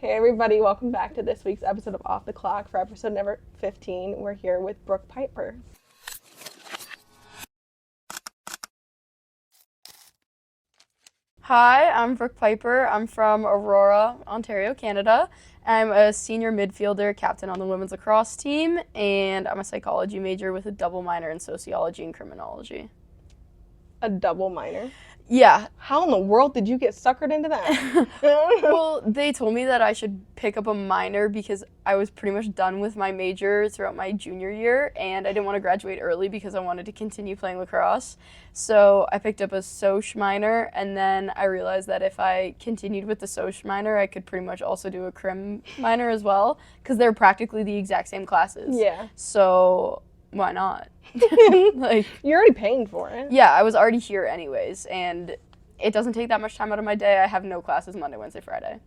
Hey everybody, welcome back to this week's episode of Off the Clock. For episode number 15, we're here with Brooke Piper. Hi, I'm Brooke Piper. I'm from Aurora, Ontario, Canada. I'm a senior midfielder, captain on the women's lacrosse team, and I'm a psychology major with a double minor in sociology and criminology. A double minor? Yeah. How in the world did you get suckered into that? Well, they told me that I should pick up a minor because I was pretty much done with my major throughout my junior year, and I didn't want to graduate early because I wanted to continue playing lacrosse. So I picked up a soc minor, and then I realized that if I continued with the soc minor, I could pretty much also do a crim minor as well because they're practically the exact same classes. Yeah. So why not? Like, you're already paying for it. Yeah, I was already here anyways, and it doesn't take that much time out of my day. I have no classes Monday, Wednesday, Friday.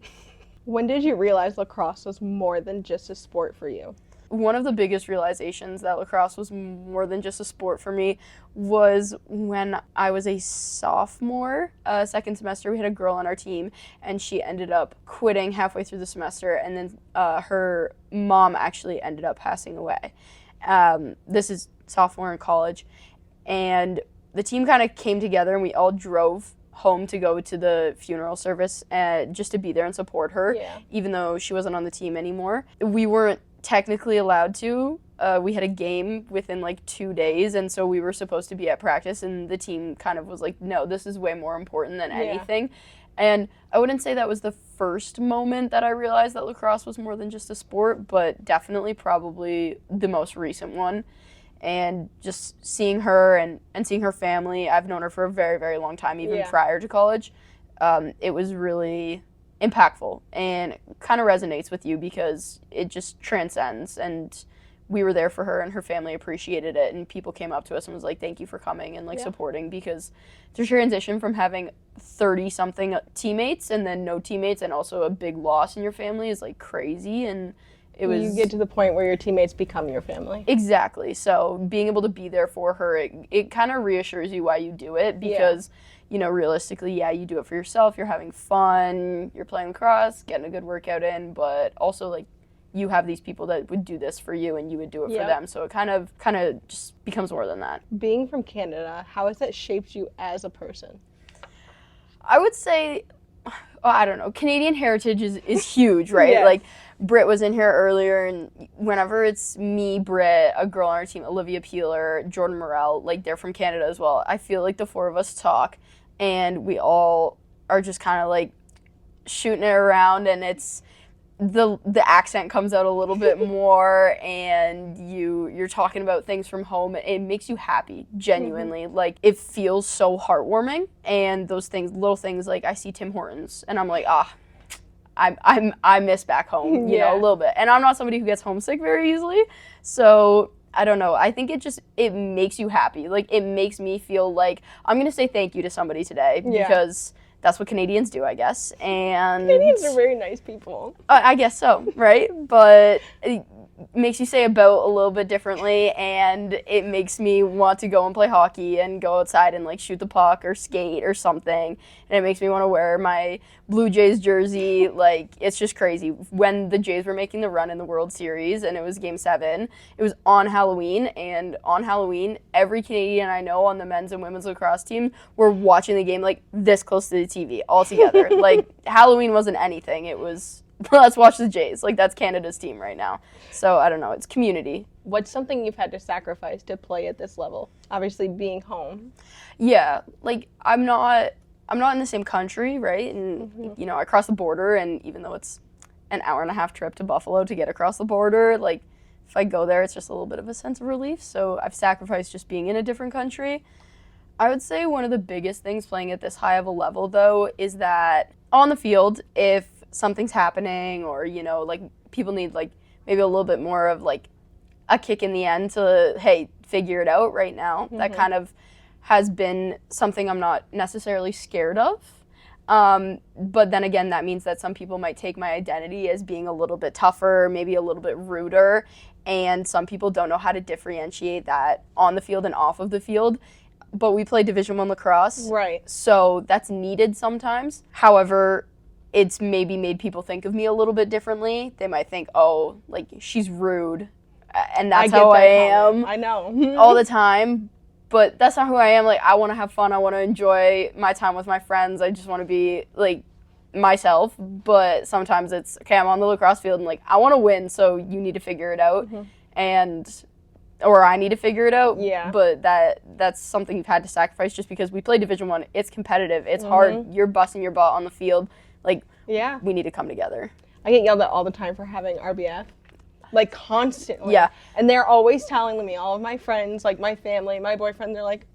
When did you realize lacrosse was more than just a sport for you? One of the biggest realizations that lacrosse was more than just a sport for me was when I was a sophomore, second semester. We had a girl on our team, and she ended up quitting halfway through the semester, and then her mom actually ended up passing away. This is sophomore in college, and the team kind of came together, and we all drove home to go to the funeral service just to be there and support her, even though she wasn't on the team anymore. We weren't technically allowed to. We had a game within like 2 days, and so we were supposed to be at practice, and the team kind of was like, no, this is way more important than anything. And I wouldn't say that was the first moment that I realized that lacrosse was more than just a sport, but definitely probably the most recent one. And just seeing her and seeing her family, I've known her for a very, very long time, even prior to college. It was really impactful and kind of resonates with you because it just transcends. And we were there for her, and her family appreciated it. And people came up to us and was like, thank you for coming and like supporting, because the transition from having 30-something teammates and then no teammates and also a big loss in your family is like crazy. And you get to the point where your teammates become your family. Exactly. So being able to be there for her, it kind of reassures you why you do it, because, you know, realistically, you do it for yourself. You're having fun. You're playing lacrosse, getting a good workout in, but also, like, you have these people that would do this for you, and you would do it for them. So it kind of just becomes more than that. Being from Canada, how has that shaped you as a person? I would say, I don't know, Canadian heritage is huge, right? Like, Britt was in here earlier, and whenever it's me, Britt, a girl on our team, Olivia Peeler, Jordan Morrell, like, they're from Canada as well. I feel like the four of us talk, and we all are just kind of, like, shooting it around, and it's the accent comes out a little bit more, and you're talking about things from home. It makes you happy, genuinely. Like, it feels so heartwarming, and those things, little things, like, I see Tim Hortons, and I'm like, I miss back home, you know, a little bit. And I'm not somebody who gets homesick very easily. So I don't know. I think it makes you happy. Like, it makes me feel like I'm going to say thank you to somebody today because that's what Canadians do, I guess. And Canadians are very nice people. I guess so, right? But it makes you say about a little bit differently, and it makes me want to go and play hockey and go outside and like shoot the puck or skate or something. And it makes me want to wear my Blue Jays jersey. Like, it's just crazy. When the Jays were making the run in the World Series and it was Game 7, it was on Halloween, and on Halloween, every Canadian I know on the men's and women's lacrosse team were watching the game like this close to the TV all together. Like, Halloween wasn't anything. It was, let's watch the Jays. Like, that's Canada's team right now. So, I don't know. It's community. What's something you've had to sacrifice to play at this level? Obviously, being home. Yeah. Like, I'm not in the same country, right? And, you know, I cross the border, and even though it's an hour-and-a-half trip to Buffalo to get across the border, like, if I go there, it's just a little bit of a sense of relief. So I've sacrificed just being in a different country. I would say one of the biggest things playing at this high of a level, though, is that on the field, if something's happening or, you know, like, people need, like, maybe a little bit more of, like, a kick in the end to, hey, figure it out right now. That kind of has been something I'm not necessarily scared of. But then again, that means that some people might take my identity as being a little bit tougher, maybe a little bit ruder, and some people don't know how to differentiate that on the field and off of the field. But we play Division I lacrosse, right? So that's needed sometimes. However, it's maybe made people think of me a little bit differently. They might think, oh, like, she's rude, and that's how I am. I know. All the time, but that's not who I am. Like, I want to have fun. I want to enjoy my time with my friends. I just want to be, like, myself, but sometimes it's, okay, I'm on the lacrosse field, and, like, I want to win, so you need to figure it out, or I need to figure it out. Yeah. But that's something you've had to sacrifice just because we play Division I. It's competitive. It's hard. You're busting your butt on the field. Like, we need to come together. I get yelled at all the time for having RBF. Like, constantly. Yeah. And they're always telling me, all of my friends, like, my family, my boyfriend, they're like,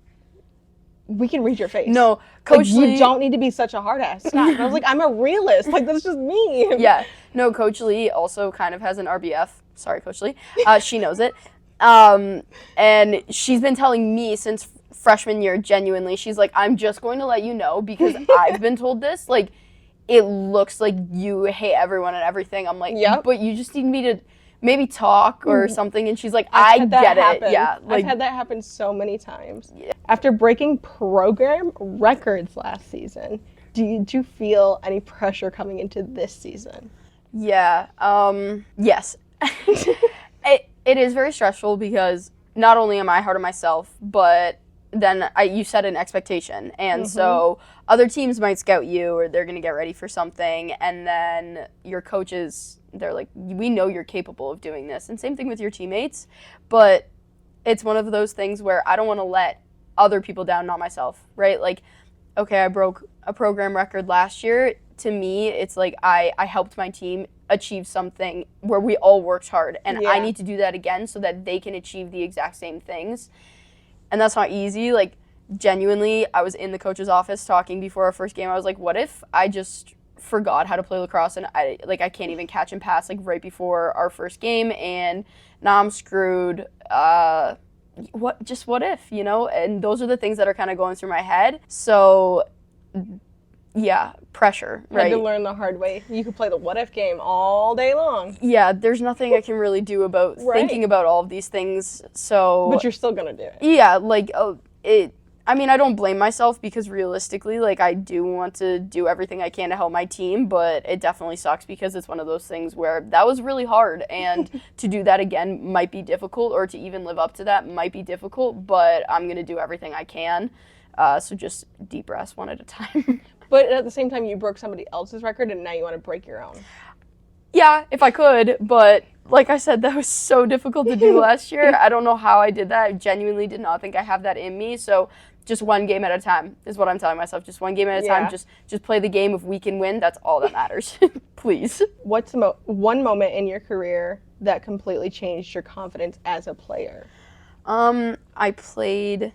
we can read your face. No, Coach like, Lee... You don't need to be such a hard-ass. Stop. And I was like, I'm a realist. Like, that's just me. Yeah. No, Coach Lee also kind of has an RBF. Sorry, Coach Lee. She knows it. And she's been telling me since freshman year, genuinely, she's like, I'm just going to let you know because I've been told this. Like, it looks like you hate everyone and everything. I'm like, but you just need me to maybe talk or something. And she's like, I get it. Yeah. Like, I've had that happen so many times. Yeah. After breaking program records last season, did you feel any pressure coming into this season? Yeah. Yes. It is very stressful because not only am I hard on myself, but then you set an expectation. And so other teams might scout you or they're going to get ready for something. And then your coaches, they're like, we know you're capable of doing this. And same thing with your teammates. But it's one of those things where I don't want to let other people down, not myself, right? Like, okay, I broke a program record last year. To me, it's like I helped my team achieve something where we all worked hard. And I need to do that again so that they can achieve the exact same things. And that's not easy. Like, genuinely, I was in the coach's office talking before our first game. I was like, what if I just forgot how to play lacrosse and I can't even catch and pass, like, right before our first game, and now I'm screwed. What if, you know? And those are the things that are kind of going through my head. So, yeah, pressure, right? Had to learn the hard way. You could play the what if game all day long. Yeah, there's nothing I can really do about thinking about all of these things. So, but you're still gonna do it. Yeah, like, I mean, I don't blame myself because realistically, like, I do want to do everything I can to help my team, but it definitely sucks because it's one of those things where that was really hard, and to do that again might be difficult, or to even live up to that might be difficult, but I'm going to do everything I can. So just deep breaths one at a time. But at the same time, you broke somebody else's record, and now you want to break your own. Yeah, if I could, but like I said, that was so difficult to do last year. I don't know how I did that. I genuinely did not think I have that in me, so just one game at a time is what I'm telling myself. Just one game at a time. Just play the game. If we can win, that's all that matters. Please. What's one moment in your career that completely changed your confidence as a player? I played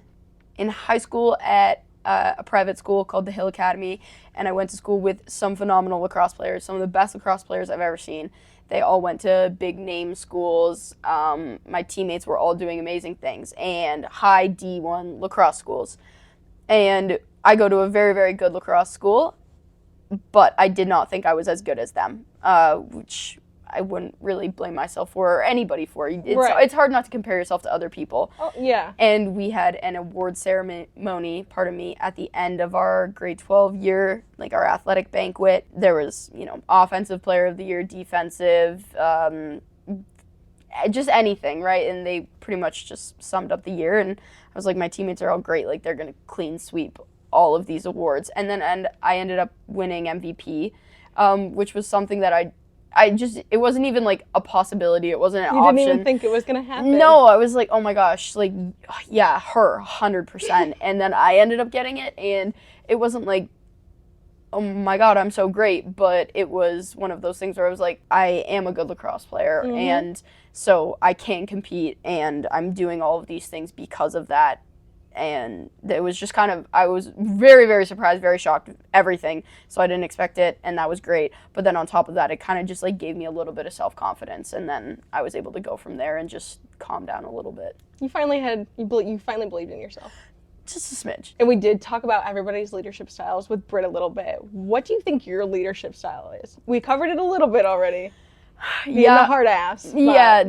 in high school at a private school called the Hill Academy, and I went to school with some phenomenal lacrosse players, some of the best lacrosse players I've ever seen. They all went to big name schools. My teammates were all doing amazing things, and high D1 lacrosse schools. And I go to a very, very good lacrosse school, but I did not think I was as good as them, which I wouldn't really blame myself for or anybody for. It's hard not to compare yourself to other people. Oh, yeah. And we had an award ceremony, at the end of our grade 12 year, like our athletic banquet. There was, offensive player of the year, defensive, just anything, right? And they pretty much just summed up the year. And I was like, my teammates are all great. Like, they're going to clean sweep all of these awards. And then I ended up winning MVP, which was something that it wasn't even like a possibility. It wasn't an option. You didn't even think it was going to happen. No, I was like, oh my gosh, like, yeah, her, 100%. And then I ended up getting it, and it wasn't like, oh my God, I'm so great. But it was one of those things where I was like, I am a good lacrosse player, and so I can compete, and I'm doing all of these things because of that. And it was just I was very, very surprised, very shocked, everything. So I didn't expect it, and that was great. But then on top of that, it kind of just like gave me a little bit of self-confidence, and then I was able to go from there and just calm down a little bit. You finally believed in yourself. Just a smidge. And we did talk about everybody's leadership styles with Britt a little bit. What do you think your leadership style is? We covered it a little bit already. Being the hard ass. Yeah,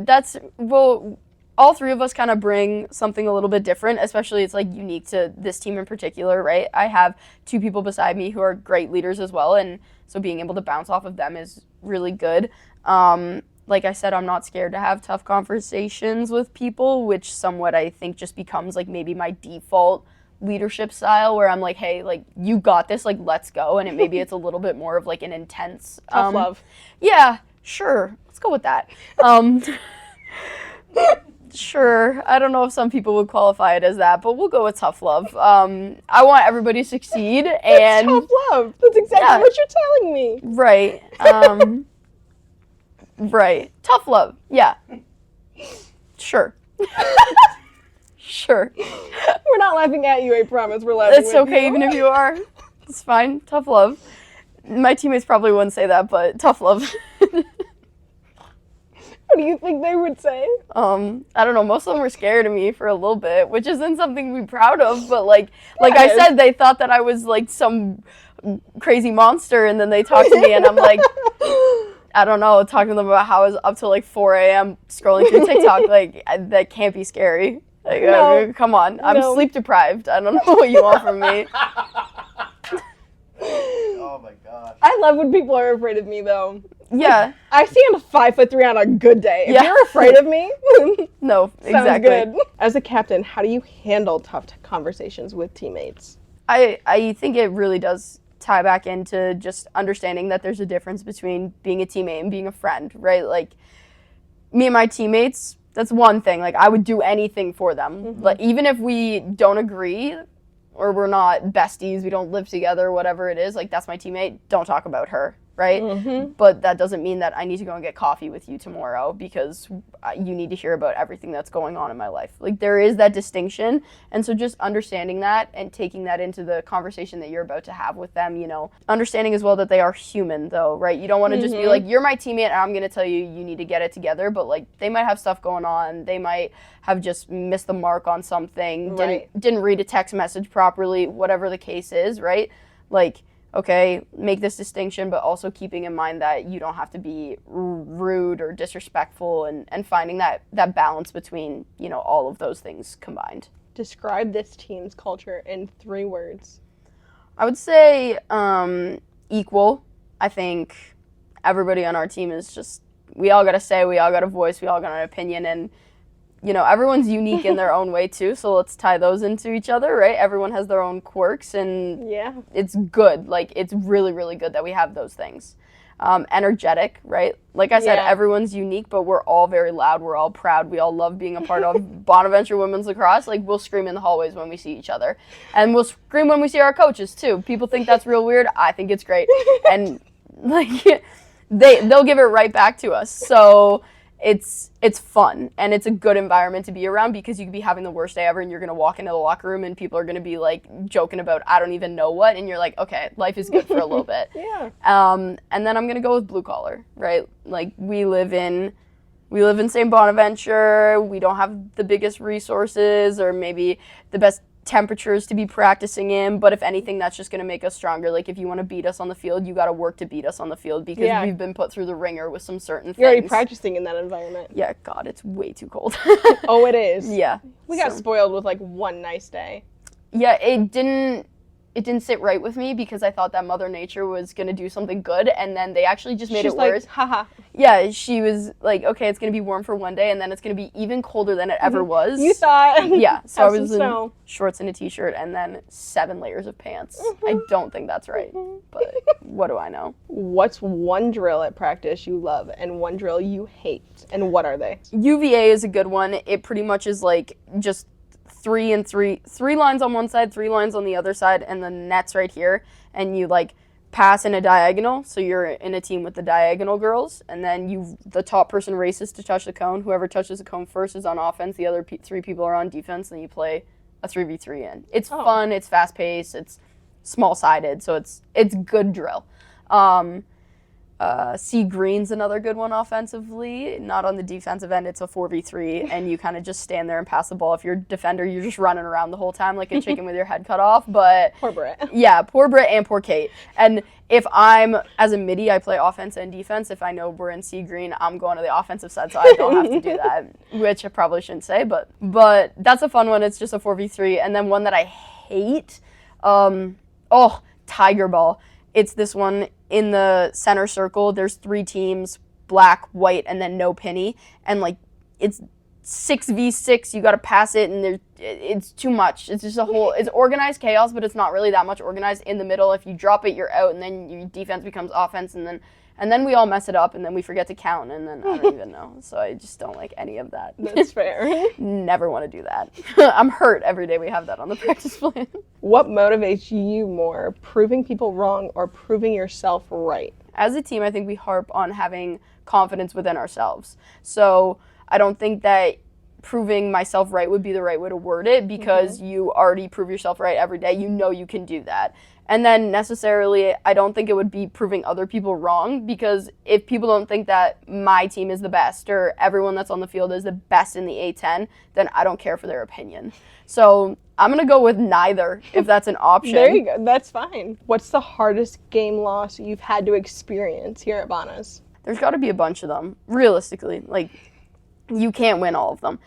all three of us kind of bring something a little bit different, especially it's like unique to this team in particular, right? I have two people beside me who are great leaders as well, and so being able to bounce off of them is really good. Like I said, I'm not scared to have tough conversations with people, which somewhat I think just becomes like maybe my default leadership style, where I'm like, hey, like, you got this, like, let's go. And maybe it's a little bit more of like an intense tough love. Yeah, sure, let's go with that. Sure, I don't know if some people would qualify it as that, but we'll go with tough love. I want everybody to succeed, and tough love. That's exactly what you're telling me. Right. Right. Tough love. Yeah. Sure. Sure. We're not laughing at you, I promise. We're laughing It's okay, even if you are. It's fine. Tough love. My teammates probably wouldn't say that, but tough love. What do you think they would say? I don't know. Most of them were scared of me for a little bit, which isn't something to be proud of. But like I said, they thought that I was like some crazy monster, and then they talked to me, and I'm like, I don't know, talking to them about how I was up till like 4 a.m. scrolling through TikTok. Like, that can't be scary. Like, no. Come on. I'm sleep deprived. I don't know what you want from me. Oh my gosh. I love when people are afraid of me, though. Yeah. Like, I stand 5'3" on a good day. If Yeah. you're afraid of me, no, sounds exactly. good. As a captain, how do you handle tough conversations with teammates? I think it really does tie back into just understanding that there's a difference between being a teammate and being a friend, right? Like, me and my teammates, that's one thing. Like, I would do anything for them. Mm-hmm. Like, even if we don't agree or we're not besties, we don't live together, whatever it is, like, that's my teammate, don't talk about her, right? Mm-hmm. But that doesn't mean that I need to go and get coffee with you tomorrow because you need to hear about everything that's going on in my life. Like, there is that distinction, and so just understanding that and taking that into the conversation that you're about to have with them, you know, understanding as well that they are human, though, right? You don't want to just be like, you're my teammate and I'm going to tell you need to get it together, but like, they might have stuff going on, they might have just missed the mark on something, right. didn't read a text message properly, whatever the case is, right? Like, okay, make this distinction, but also keeping in mind that you don't have to be rude or disrespectful, and finding that balance between, you know, all of those things combined. Describe this team's culture in 3 words. I would say equal. I think everybody on our team is just, we all got a say, we all got a voice, we all got an opinion, and you know, everyone's unique in their own way too, so let's tie those into each other, right? Everyone has their own quirks, and yeah, it's good. Like, it's really, really good that we have those things. Energetic, right? Like I said, everyone's unique, but we're all very loud. We're all proud. We all love being a part of Bonaventure Women's Lacrosse. Like, we'll scream in the hallways when we see each other. And we'll scream when we see our coaches too. People think that's real weird. I think it's great. And like, they'll give it right back to us. So it's fun, and it's a good environment to be around, because you could be having the worst day ever and you're going to walk into the locker room and people are going to be like joking about I don't even know what, and you're like, okay, life is good for a little bit. Yeah. And then I'm going to go with blue collar, right? Like, we live in St. Bonaventure. We don't have the biggest resources or maybe the best temperatures to be practicing in, but if anything, that's just going to make us stronger. Like, if you want to beat us on the field, you got to work to beat us on the field, because we've been put through the ringer with some certain things. You're already practicing in that environment. Yeah, God, it's way too cold. Oh, it is. Yeah. We got spoiled with like one nice day. Yeah, it didn't sit right with me, because I thought that Mother Nature was going to do something good, and then they actually just made it worse. Haha. Yeah, she was like, okay, it's going to be warm for one day, and then it's going to be even colder than it ever was. You thought. Yeah, so I was in snow. Shorts and a t-shirt and then 7 layers of pants. I don't think that's right, but what do I know? What's one drill at practice you love and one drill you hate, and what are they? UVA is a good one. It pretty much is like just 3 and 3 lines on one side, 3 lines on the other side, and the net's right here, and you like pass in a diagonal, so you're in a team with the diagonal girls, and then the top person races to touch the cone. Whoever touches the cone first is on offense, the other 3 people are on defense, and you play a 3v3 in. It's fun, it's fast-paced, it's small-sided, so it's good drill. Sea Green's another good one offensively. Not on the defensive end, it's a 4v3, and you kind of just stand there and pass the ball. If you're a defender, you're just running around the whole time like a chicken with your head cut off. But Poor Britt. yeah, poor Britt and poor Kate. And if I'm, as a midi, I play offense and defense. If I know we're in Sea Green, I'm going to the offensive side, so I don't have to do that, which I probably shouldn't say. But that's a fun one. It's just a 4v3. And then one that I hate, Tiger Ball. It's this one in the center circle. There's 3 teams, black, white, and then no penny. And, like, it's 6v6. You got to pass it, and it's too much. It's just it's organized chaos, but it's not really that much organized in the middle. If you drop it, you're out, and then your defense becomes offense, and then we all mess it up, and then we forget to count, and then I don't even know. So I just don't like any of that. That's fair. Never want to do that. I'm hurt every day we have that on the practice plan. What motivates you more, proving people wrong or proving yourself right? As a team, I think we harp on having confidence within ourselves. So I don't think that proving myself right would be the right way to word it, because you already prove yourself right every day. You know you can do that. And then necessarily, I don't think it would be proving other people wrong, because if people don't think that my team is the best or everyone that's on the field is the best in the A10, then I don't care for their opinion. So I'm going to go with neither, if that's an option. There you go. That's fine. What's the hardest game loss you've had to experience here at Bonna's? There's got to be a bunch of them, realistically. Like, you can't win all of them.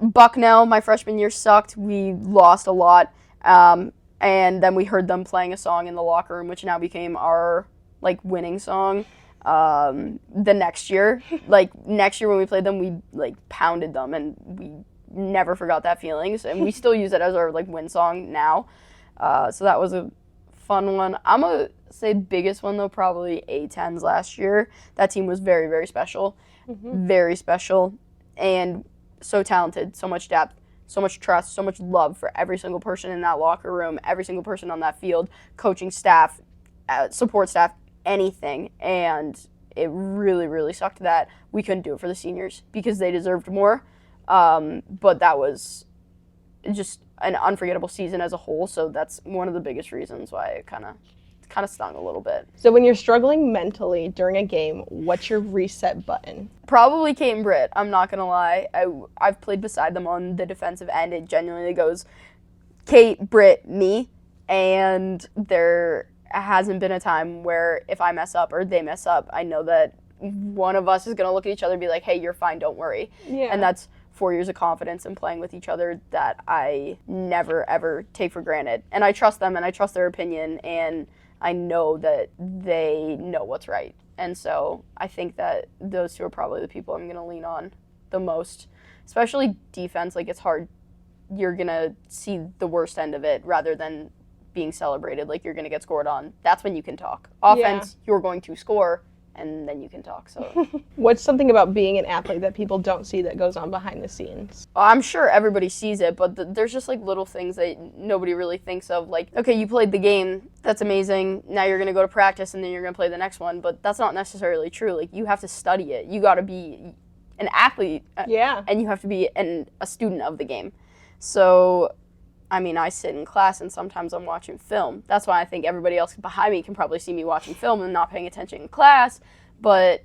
Bucknell, my freshman year, sucked. We lost a lot. And then we heard them playing a song in the locker room, which now became our, like, winning song. The next year when we played them, we, like, pounded them, and we never forgot that feeling. And we still use it as our, like, win song now. So that was a fun one. I'm going to say biggest one, though, probably A10s last year. That team was very, very special. Very special. And so talented, so much depth. So much trust, so much love for every single person in that locker room, every single person on that field, coaching staff, support staff, anything. And it really, really sucked that we couldn't do it for the seniors because they deserved more. But that was just an unforgettable season as a whole. So that's one of the biggest reasons why it kind of stung a little bit. So when you're struggling mentally during a game, what's your reset button? Probably Kate and Britt, I'm not going to lie. I've played beside them on the defensive end. It genuinely goes Kate, Britt, me, and there hasn't been a time where if I mess up or they mess up, I know that one of us is going to look at each other and be like, hey, you're fine, don't worry. Yeah. And that's 4 years of confidence in playing with each other that I never, ever take for granted. And I trust them, and I trust their opinion, and I know that they know what's right. And so I think that those two are probably the people I'm going to lean on the most, especially defense. Like, it's hard. You're going to see the worst end of it rather than being celebrated. Like, you're going to get scored on. That's when you can talk. Offense, you're going to score, and then you can talk. So What's something about being an athlete that people don't see that goes on behind the scenes? I'm sure everybody sees it, but there's just, like, little things that nobody really thinks of. Like, okay, you played the game. That's amazing. Now you're going to go to practice, and then you're going to play the next one. But that's not necessarily true. Like, you have to study it. You got to be an athlete. Yeah. And you have to be a student of the game. So, I mean, I sit in class, and sometimes I'm watching film. That's why I think everybody else behind me can probably see me watching film and not paying attention in class. But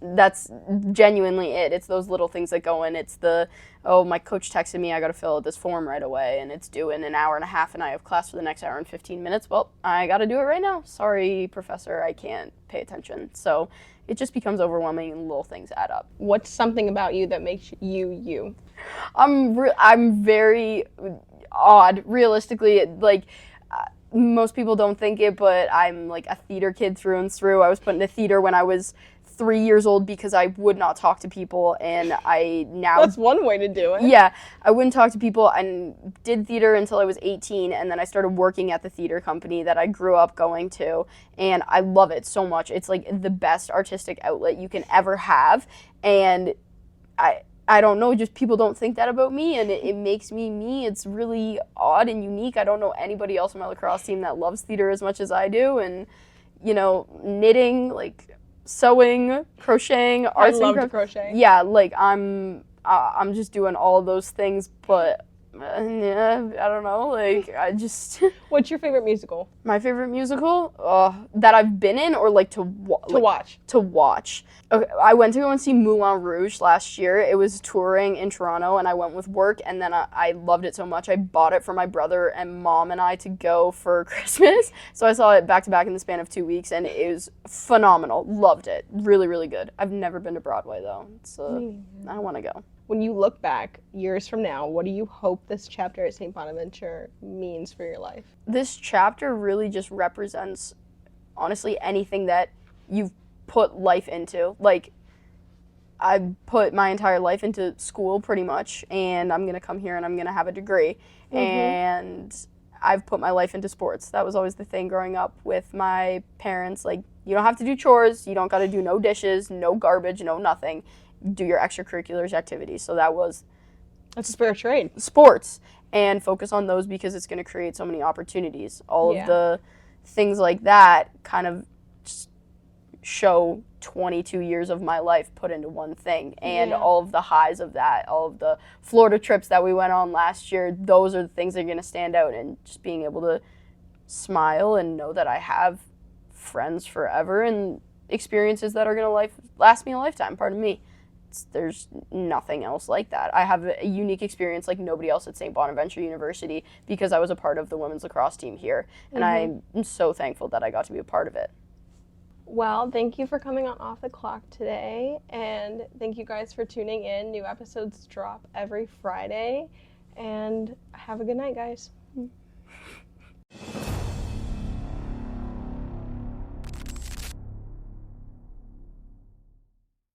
that's genuinely it. It's those little things that go in. It's my coach texted me, I got to fill out this form right away, and it's due in an hour and a half, and I have class for the next hour and 15 minutes. Well, I got to do it right now. Sorry, professor, I can't pay attention. So it just becomes overwhelming, and little things add up. What's something about you that makes you you? I'm very odd, realistically. Like, most people don't think it, but I'm, like, a theater kid through and through. I was put into theater when I was 3 years old because I would not talk to people, and I now... That's one way to do it. Yeah, I wouldn't talk to people and did theater until I was 18, and then I started working at the theater company that I grew up going to, and I love it so much. It's, like, the best artistic outlet you can ever have, and I don't know, just people don't think that about me, and it makes me me. It's really odd and unique. I don't know anybody else on my lacrosse team that loves theater as much as I do, and, you know, knitting, like, sewing, crocheting, arts I love and to crochet. Yeah, like, I'm just doing all of those things, but Yeah, I don't know. Like, I just What's your favorite musical my favorite musical that I've been in or like to watch? to watch. Okay, I went to go and see Moulin Rouge last year. It was touring in Toronto, and I went with work, and then I loved it so much. I bought it for my brother and mom and I to go for Christmas. So I saw it back to back in the span of 2 weeks, and it was phenomenal. Loved it. Really, really good. I've never been to Broadway, though. So I want to go. When you look back years from now, what do you hope this chapter at St. Bonaventure means for your life? This chapter really just represents, honestly, anything that you've put life into. Like, I put my entire life into school pretty much, and I'm going to come here and I'm going to have a degree. Mm-hmm. And I've put my life into sports. That was always the thing growing up with my parents. Like, you don't have to do chores. You don't got to do no dishes, no garbage, no nothing. Do your extracurriculars activities. So that's a spare trade. Sports, and focus on those because it's going to create so many opportunities. All of the things like that kind of just show 22 years of my life put into one thing, and all of the highs of that, all of the Florida trips that we went on last year, those are the things that are going to stand out, and just being able to smile and know that I have friends forever and experiences that are going to last me a lifetime. Pardon me. There's nothing else like that. I have a unique experience like nobody else at St. Bonaventure University because I was a part of the women's lacrosse team here, and I'm so thankful that I got to be a part of it. Well, thank you for coming on Off the Clock today, and thank you guys for tuning in. New episodes drop every Friday, and have a good night, guys.